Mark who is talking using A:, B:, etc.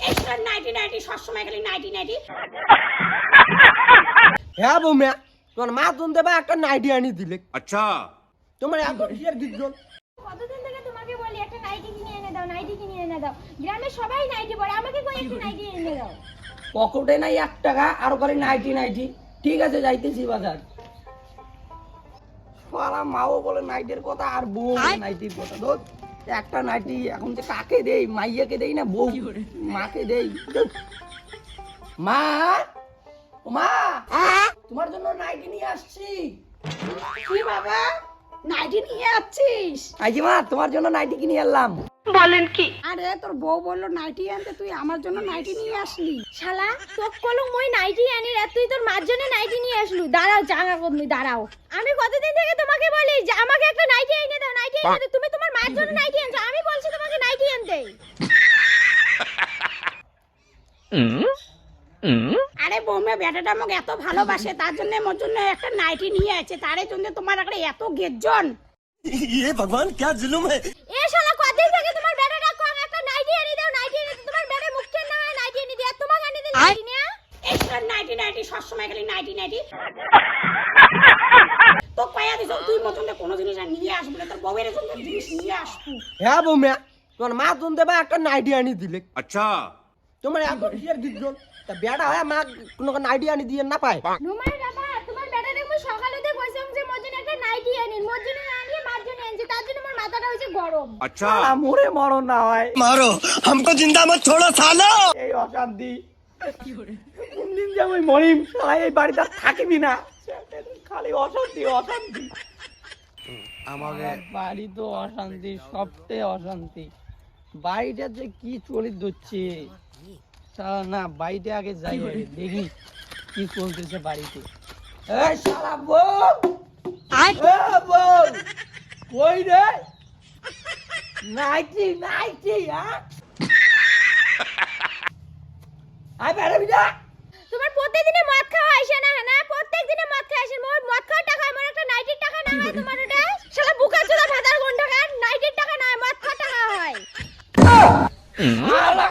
A: Extra nightie nightie সবসময় খালি nightie nightie.
B: হ্যাঁ বৌমা, তোমার মা তুমি দেবা একটা নাইটি আনি দিলে।
C: अच्छा
B: তোমার এত কিসের গিজল?
D: কতদিন থেকে তোমাকে বলি একটা নাইটি কিনে এনে দাও, নাইটি কিনে এনে দাও। গ্রামে সবাই নাইটি পরে, আমাকে কই একটা নাইটি এনে দাও।
B: পকেটে নাই 1 টাকা আর করে নাইটি নাইটি। ঠিক আছে যাইতেছি বাজার। সারা মাও বলে নাইটের কথা আর বউ নাইটির কথা। ধর একটা নাইটি এখন যে কাকে দেই, মাইয়াকে দেই না বউ মাকে দেই। মা, ও মা, তোমার জন্য নাইটি নিয়ে আসছি।
A: কি বাবা নাইটি নিয়ে আসছিস?
B: আইজি মা, তোমার জন্য নাইটি কিনে আনলাম।
A: আরে তোর বউ বললো নাইটি আনতে, তুই আমার জন্য নাইটি নিয়ে আসলি?
D: শালা তোক কলম মই নাইটি আনি আর তুই তোর মার জন্য নাইটি নিয়ে আসলু। দাঁড়াও জাগা কদমি দাঁড়াও। আমি কতদিন থেকে তোমাকে বলি যে আমাকে একটা নাইটি এনে দাও, নাইটি এনে দাও। তুমি তোমার মার জন্য নাইটি আনছো, আমি বলছি তোমাকে নাইটি আনতে।
A: আরে বৌমা বেটাটা আমাকে এত ভালোবাসে, তার জন্য মোর জন্য একটা নাইটি নিয়ে আছে। তার জন্য তোমার একটা এত গেজন।
B: ये भगवान क्या जुलुम है।
D: এ শালা কতদিন থেকে তোমার বেটাটা কো একটা নাইটি এনে দাও, নাইটি এনে দাও। তোমার বেটা মুখে না হয় নাইটি এনে দিয়া, তোমাকে এনে দিল নাইটি নিয়া।
A: এক্সট্রা নাইটি নাইটি সবসময় খালি নাইটি নাইটি। তো কয়া দিছ তুই মতন কোনো জিনিস আর নিয়ে আসবি না, তোর বউয়ের জন্য জিনিস নিয়ে আসবো।
B: হ্যাঁ বৌমা, তোমার মা তুমি দেবা একটা নাইটি আনি দিলে।
C: अच्छा
B: তোমার এত কিসের গিজল? তা বেটা হয় মা কোনো নাইটি আনি দিয়ে না পায়।
D: নুমাই বাবা তোমার বেটাটা আমি সকালেতে কইছাম যে মোর জন্য একটা নাইটি আনিন, মোর জন্য না আনিয়ে মার জন্য আনছি। তার জন্য আমার মাথাটা হইছে গরম।
C: अच्छा
B: মোরে মরণ না হয়।
E: मारो हमको जिंदा मत छोड़ो सालो।
B: এই অশান্তি কোন দিন যে আমি মরিম, শালা এই বাড়িতে আর থাকিবি না। খালি অশান্তি অশান্তি। আমার বাড়ি তো অশান্তি, সবটাই অশান্তি। বাড়িটা যে কি চলে দিচ্ছে শালা। না বাড়িতে আগে যাই আগে দেখি কি চলতেছে বাড়িতে। এই শালা বল, বল কই রে? নাইটি নাইটি আই বেরবি না।
D: তোমার প্রত্যেকদিনে মদ খাওয়া আসে না? না প্রত্যেকদিনে মদ খাওয়া আসে। মোর মদ খাওয়ার টাকা আমার একটা নাইটির টাকা না হয় তোমার ওটা? শালা বুকা চোদা ভাতার কোন টাকা? নাইটির টাকা না হয়, মদ খাওয়ার টাকা হয়।
B: শালা